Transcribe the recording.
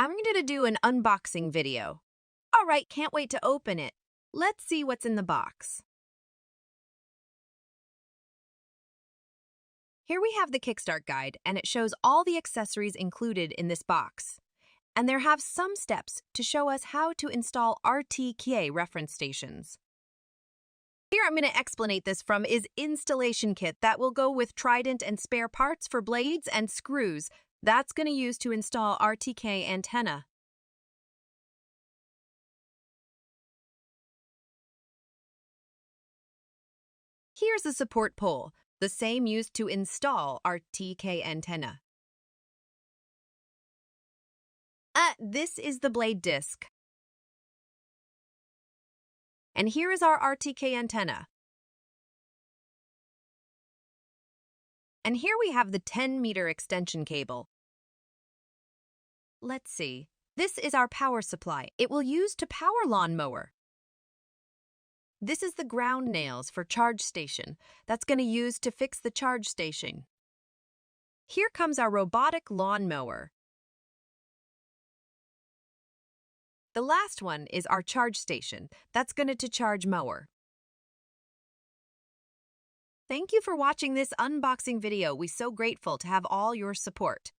I'm going to do an unboxing video. All right, can't wait to open it. Let's see what's in the box. Here we have the Kickstart guide, and it shows all the accessories included in this box. And there have some steps to show us how to install RTK reference stations. Here I'm going to explanate this from is installation kit that will go with Trident and spare parts for blades and screws. That's going to use to install RTK antenna. Here's a support pole, the same used to install RTK antenna. This is the blade disc. And here is our RTK antenna. And here we have the 10-meter extension cable. Let's see. This is our power supply. It will use to power lawnmower. This is the ground nails for charge station. That's going to use to fix the charge station. Here comes our robotic lawnmower. The last one is our charge station. That's going to charge mower. Thank you for watching this unboxing video. We're so grateful to have all your support.